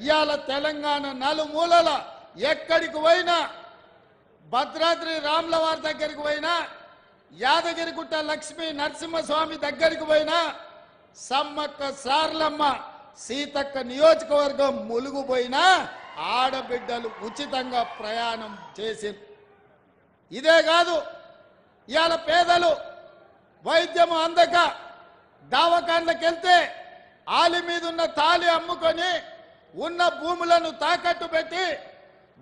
ఇవాళ తెలంగాణ నలుమూలల ఎక్కడికి పోయినా, భద్రాద్రి రాముల వారి దగ్గరికి పోయినా, యాదగిరిగుట్ట లక్ష్మీ నరసింహస్వామి దగ్గరికి పోయినా, సమ్మక్క సార్లమ్మ సీతక్క నియోజకవర్గం ములుగు పోయినా ఆడబిడ్డలు ఉచితంగా ప్రయాణం చేసింది. ఇదే కాదు, ఇవాళ పేదలు వైద్యం అందక దవాఖానలకు వెళ్తే ఆలి మీద ఉన్న తాళి అమ్ముకొని ఉన్న భూములను తాకట్టు పెట్టి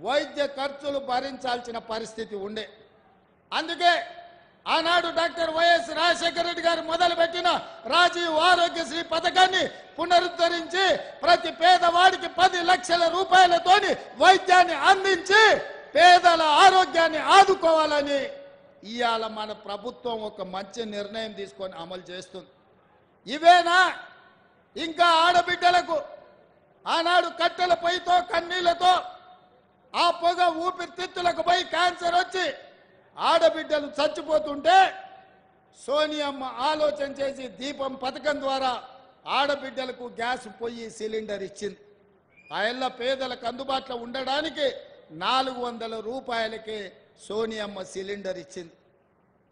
వైద్య ఖర్చులు భరించాల్సిన పరిస్థితి ఉండే. అందుకే ఆనాడు డాక్టర్ వైఎస్ రాజశేఖర రెడ్డి గారు మొదలుపెట్టిన రాజీవ్ ఆరోగ్యశ్రీ పథకాన్ని పునరుద్ధరించి ప్రతి పేదవాడికి 10 లక్షల రూపాయలతోని వైద్యాన్ని అందించి పేదల ఆరోగ్యాన్ని ఆదుకోవాలని ఇవాళ మన ప్రభుత్వం ఒక మంచి నిర్ణయం తీసుకొని అమలు చేస్తుంది. ఇవేనా ఇంకా ఆడబిడ్డలకు ఆనాడు కట్టెల పొయ్యితో కన్నీళ్లతో ఆ పొగ ఊపిరితిత్తులకు పోయి క్యాన్సర్ వచ్చి ఆడబిడ్డలు చచ్చిపోతుంటే సోనియమ్మ ఆలోచన చేసి దీపం పథకం ద్వారా ఆడబిడ్డలకు గ్యాస్ పొయ్యి సిలిండర్ ఇచ్చింది. ఆ ఏళ్ళ పేదలకు అందుబాటులో ఉండడానికి 400 రూపాయలకే సోనియమ్మ సిలిండర్ ఇచ్చింది.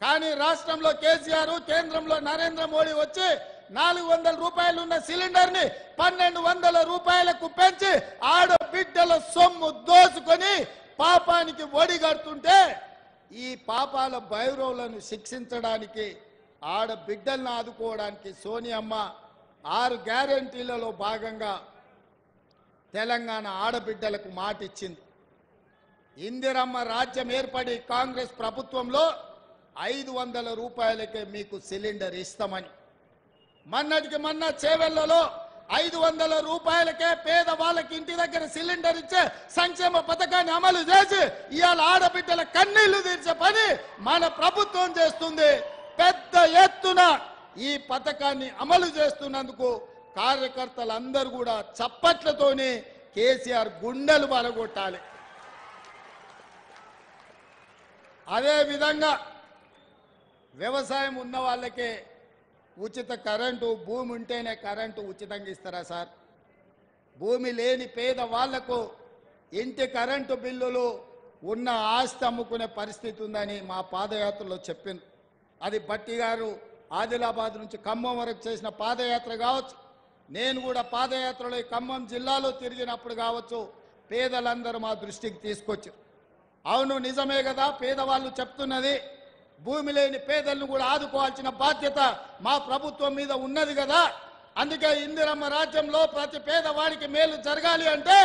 కానీ రాష్ట్రంలో కేసీఆర్, కేంద్రంలో నరేంద్ర మోడీ వచ్చి 400 రూపాయలు ఉన్న సిలిండర్ ని 1200 రూపాయలకు పెంచి ఆడబిడ్డల సొమ్ము దోసుకొని పాపానికి ఒడిగడుతుంటే ఈ పాపాల భైరవులను శిక్షించడానికి ఆడబిడ్డలను ఆదుకోవడానికి సోనియమ్మ 6 గ్యారెంటీలలో భాగంగా తెలంగాణ ఆడబిడ్డలకు మాట ఇచ్చింది. ఇందిరమ్మ రాజ్యం ఏర్పడి కాంగ్రెస్ ప్రభుత్వంలో 500 రూపాయలకే మీకు సిలిండర్ ఇస్తామని, మొన్నటికి మొన్న చేవెళ్లలో 500 రూపాయలకే పేదవాళ్ళకి ఇంటి దగ్గర సిలిండర్ ఇచ్చే సంక్షేమ పథకాన్ని అమలు చేసి ఇవాళ ఆడబిడ్డల కన్నీళ్లు తీర్చే పని మన ప్రభుత్వం చేస్తుంది. పెద్ద ఎత్తున ఈ పథకాన్ని అమలు చేస్తున్నందుకు కార్యకర్తలందరూ కూడా చప్పట్లతోని కేసీఆర్ గుండెలు బలగొట్టాలి. అదే విధంగా వ్యవసాయం ఉన్న వాళ్ళకే ఉచిత కరెంటు, భూమి ఉంటేనే కరెంటు ఉచితంగా ఇస్తారా సార్? భూమి లేని పేద వాళ్లకు ఇంటి కరెంటు బిల్లులు ఉన్న ఆస్తి అమ్ముకునే పరిస్థితి ఉందని మా పాదయాత్రలో చెప్పింది. అది బట్టి గారు ఆదిలాబాద్ నుంచి ఖమ్మం వరకు చేసిన పాదయాత్ర కావచ్చు, నేను కూడా పాదయాత్రలో ఖమ్మం జిల్లాలో తిరిగినప్పుడు కావచ్చు, పేదలందరూ మా దృష్టికి తీసుకొచ్చారు. అవును, నిజమే కదా, పేదవాళ్ళు చెప్తున్నది భూమి లేని పేదలను కూడా ఆదుకోవాల్సిన బాధ్యత మా ప్రభుత్వం మీద ఉన్నది కదా. అందుకే ఇందిరమ్మ రాజ్యంలో ప్రతి పేదవాడికి మేలు జరగాలి అంటే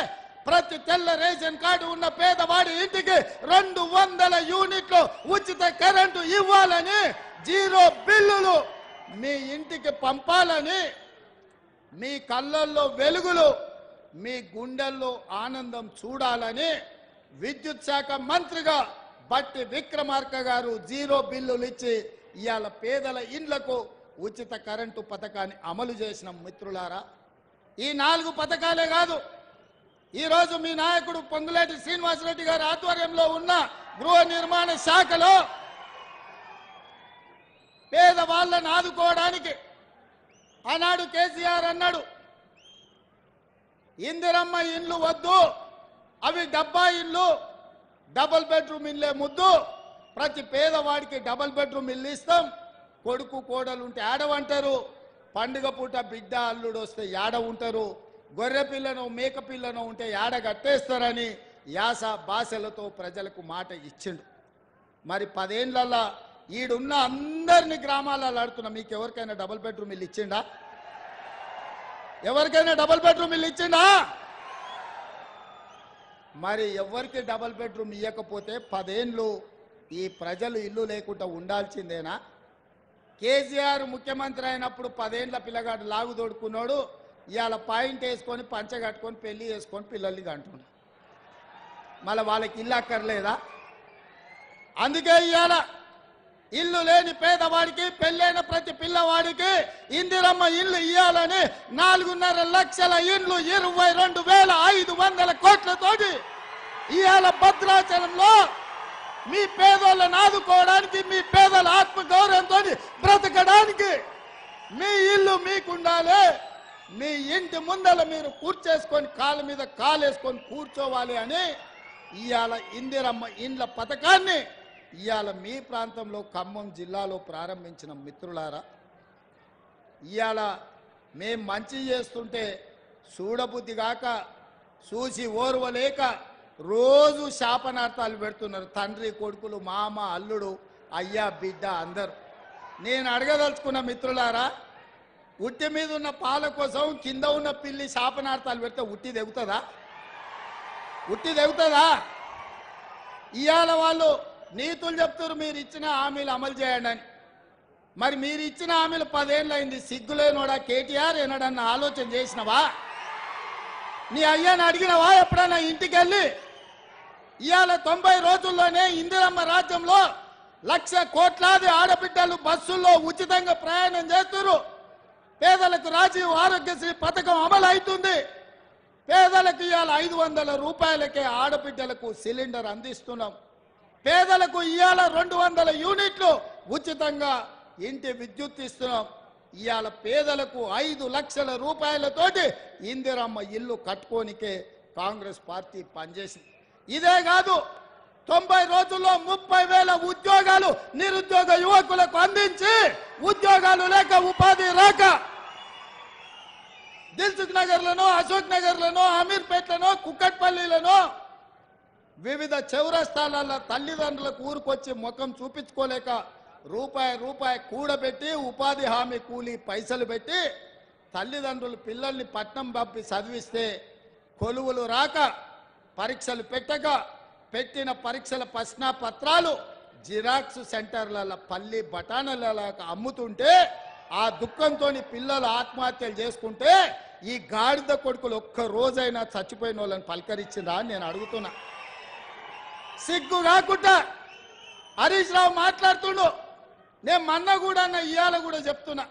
ప్రతి తెల్ల రేషన్ కార్డు ఉన్న పేదవాడి ఇంటికి 200 యూనిట్లు ఉచిత కరెంటు ఇవ్వాలని, 0 బిల్లులు మీ ఇంటికి పంపాలని, మీ కళ్ళల్లో వెలుగులు, మీ గుండెల్లో ఆనందం చూడాలని విద్యుత్ శాఖ మంత్రిగా బట్టి విక్రమార్క గారు 0 బిల్లులు ఇచ్చి ఇవాళ పేదల ఇండ్లకు ఉచిత కరెంటు పథకాన్ని అమలు చేసిన మిత్రులారా. ఈ 4 పథకాలే కాదు, ఈరోజు మీ నాయకుడు పొంగులేటి శ్రీనివాసరెడ్డి గారి ఆధ్వర్యంలో ఉన్న గృహ నిర్మాణ శాఖలో పేదవాళ్ళను ఆదుకోవడానికి ఆనాడు కేసీఆర్ అన్నాడు, ఇందిరమ్మ ఇండ్లు వద్దు, అవి డబ్బా ఇండ్లు, డబుల్ బెడ్రూమ్ ఇల్లే ముద్దు, ప్రతి పేదవాడికి డబుల్ బెడ్రూమ్ ఇల్లు ఇస్తాం, కొడుకు కోడలు ఉంటే ఆడవంటారు, పండుగ పూట బిడ్డ అల్లుడు వస్తే యాడ ఉంటారు, గొర్రె పిల్లను మేక పిల్లను ఉంటే యాడ కట్టేస్తారని యాస భాషలతో ప్రజలకు మాట ఇచ్చిండు. మరి 10 ఏళ్లలో ఈడున్న అందరినీ గ్రామాలలో ఆడుతున్నా, మీకు ఎవరికైనా డబుల్ బెడ్రూమ్ ఇల్లు ఇచ్చిండా? ఎవరికైనా డబుల్ బెడ్రూమ్ ఇల్లు ఇచ్చిండా? మరి ఎవరికి డబుల్ బెడ్రూమ్ ఇవ్వకపోతే 10 ఏళ్ళు ఈ ప్రజలు ఇల్లు లేకుండా ఉండాల్సిందేనా? కేసీఆర్ ముఖ్యమంత్రి అయినప్పుడు 10 ఏళ్ల పిల్లగాడు లాగు దొడుకున్నాడు, ఇవాళ పాయింట్ వేసుకొని పంచ కట్టుకొని పెళ్లి చేసుకొని పిల్లల్ని కంటున్నాడు. మళ్ళీ వాళ్ళకి ఇల్లు అక్కర్లేదా? అందుకే ఇవాళ ఇల్లు లేని పేదవాడికి, పెళ్ళైన ప్రతి పిల్లవాడికి ఇందిరమ్మ ఇల్లు ఇవ్వాలని 4.5 లక్షల ఇండ్లు 22,500 కోట్లతోటి ఇవాళ భద్రాచలంలో మీ పేదోళ్ళను ఆదుకోవడానికి, మీ పేదల ఆత్మ గౌరవంతో బ్రతకడానికి మీ ఇల్లు మీకుండాలి, మీ ఇంటి ముందల మీరు కూర్చేసుకొని కాళ్ళ మీద కాలేసుకొని కూర్చోవాలి అని ఇవాళ ఇందిరమ్మ ఇండ్ల పథకాన్ని ఇవాళ మీ ప్రాంతంలో ఖమ్మం జిల్లాలో ప్రారంభించిన మిత్రులారా, ఇవాళ మేం మంచి చేస్తుంటే చూడబుద్ధి కాక చూసి ఓర్వలేక రోజు శాపనార్థాలు పెడుతున్నారు తండ్రి కొడుకులు, మామ, అల్లుడు, అయ్యా, బిడ్డ అందరూ. నేను అడగదలుచుకున్న మిత్రులారా, ఉట్టి మీద ఉన్న పాల కోసం కింద ఉన్న పిల్లి శాపనార్థాలు పెడితే ఉట్టి తెగుతుందా? ఉట్టి తెగుతుందా? ఇవాళ వాళ్ళు నీతులు చెప్తారు మీరు ఇచ్చిన హామీలు అమలు చేయండి అని. మరి మీరు ఇచ్చిన హామీలు 10 ఏళ్ళు అయింది. సిగ్గులేనోడా కేటీఆర్ ఏనాడన్నా ఆలోచన చేసినవా? నీ అయ్యాన్ని అడిగినవా ఎప్పుడన్నా ఇంటికి వెళ్ళి? ఇవాళ 90 రోజుల్లోనే ఇందిరమ్మ రాజ్యంలో 1,00,000 కోట్లాది ఆడబిడ్డలు బస్సుల్లో ఉచితంగా ప్రయాణం చేస్తున్నారు. పేదలకు రాజీవ్ ఆరోగ్యశ్రీ పథకం అమలు అవుతుంది. పేదలకు ఇవాళ 500 రూపాయలకే ఆడబిడ్డలకు సిలిండర్ అందిస్తున్నాం. పేదలకు ఇవాళ 200 యూనిట్లు ఉచితంగా ఇంటి విద్యుత్ ఇస్తున్నాం. ఇవాళ పేదలకు 5 లక్షల రూపాయలతోటి ఇందిరమ్మ ఇల్లు కట్టుకోనికే కాంగ్రెస్ పార్టీ పనిచేసింది. ఇదే కాదు, 90 రోజుల్లో 30,000 ఉద్యోగాలు నిరుద్యోగ యువకులకు అందించి ఉద్యోగాలు లేక ఉపాధి రాక దిల్సుఖ్ నగర్లను, అశోక్ నగర్లను, అమీర్పేట్లను, కుక్కట్పల్లిలను వివిధ చౌరస్తాలలో తల్లిదండ్రులకు ఊరుకొచ్చి ముఖం చూపించుకోలేక రూపాయి కూడబెట్టి ఉపాధి హామీ కూలీ పైసలు పెట్టి తల్లిదండ్రులు పిల్లల్ని పట్నం పంపి చదివిస్తే కొలువులు రాక పరీక్షలు పెట్టక పెట్టిన పరీక్షల ప్రశ్నపత్రాలు జిరాక్స్ సెంటర్లలో పల్లి బఠానీలలో అమ్ముతుంటే ఆ దుఃఖంతో పిల్లలు ఆత్మహత్యలు చేసుకుంటే ఈ గాడిద కొడుకులు ఒక్క రోజైనా చచ్చిపోయిన వాళ్ళని పలకరించిందా అని నేను అడుగుతున్నా. సిగ్గు కాకుండా హరీష్ రావు మాట్లాడుతుండు. నేను మొన్న కూడా ఇవాళ కూడా చెప్తున్నా,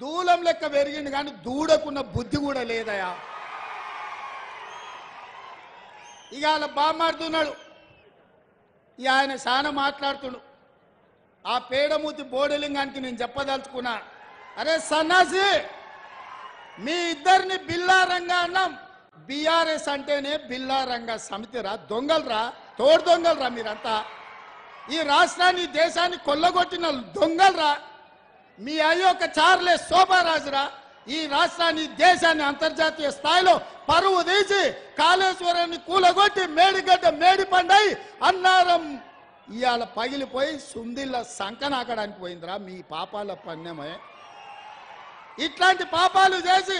దూలం లెక్క పెరిగింది కానీ దూడకున్న బుద్ధి కూడా లేదయా. ఇవాళ బామాడుతున్నాడు, ఇక ఆయన చాలా మాట్లాడుతుండు. ఆ పేడమూతి బోడలింగానికి నేను చెప్పదలుచుకున్నా, అరే సన్నాసి, మీ ఇద్దరిని బిల్లారంగా అన్నాం. బీఆర్ఎస్ అంటేనే బిల్లారంగా సమితిరా, దొంగలరా, తోడు దొంగలరా మీరంతా. ఈ రాష్ట్రాన్ని దేశాన్ని కొల్లగొట్టిన దొంగలరా. మీ అయ్యొక్క చార్లెస్ శోభారాజురా ఈ రాష్ట్రాన్ని దేశాన్ని అంతర్జాతీయ స్థాయిలో పరువు తీసి కాళేశ్వరాన్ని కూలగొట్టి మేడిగడ్డ మేడిపండై అన్నారం ఇవాళ పగిలిపోయి సుందిళ్ళ సంకనాకడానికి పోయిందిరా మీ పాపాల పన్నెమే. ఇట్లాంటి పాపాలు చేసి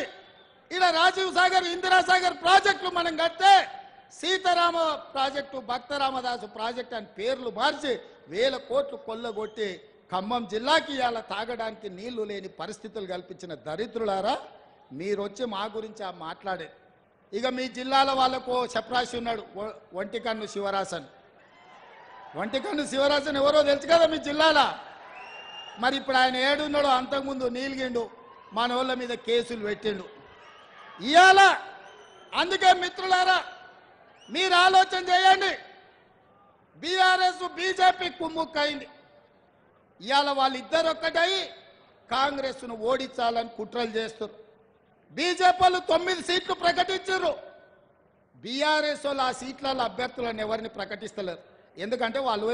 ఇలా రాజీవ్ సాగర్, ఇందిరాసాగర్ ప్రాజెక్టులు మనం కడితే సీతారామ ప్రాజెక్టు, భక్త రామదాసు ప్రాజెక్టు అని పేర్లు మార్చి 1000 కోట్లు కొల్లగొట్టి ఖమ్మం జిల్లాకి ఇవాళ తాగడానికి నీళ్లు లేని పరిస్థితులు కల్పించిన దరిద్రులారా, మీరు వచ్చి మా గురించి మాట్లాడే. ఇక మీ జిల్లాల వాళ్ళకు చప్రాసి ఉన్నాడు, ఒంటికన్ను శివరాసన్. ఒంటికన్ను శివరాసన్ ఎవరో తెలుసు కదా మీ జిల్లాల. మరి ఇప్పుడు ఆయన ఏడున్నాడు, అంతకుముందు నీలిగిండు, మన వాళ్ళ మీద కేసులు పెట్టిండు ఇవాళ. అందుకే మిత్రులారా, మీరు ఆలోచన చేయండి. బీఆర్ఎస్ బీజేపీ కుమ్ముక్కైంది. ఇవాళ వాళ్ళిద్దరు ఒక్కటై కాంగ్రెస్ను ఓడించాలని కుట్రలు చేస్తారు. బీజేపీ వాళ్ళు 9 సీట్లు ప్రకటించారు. బీఆర్ఎస్ వాళ్ళు ఆ సీట్లలో అభ్యర్థులను ఎవరిని ప్రకటిస్తలేరు. ఎందుకంటే వాళ్ళు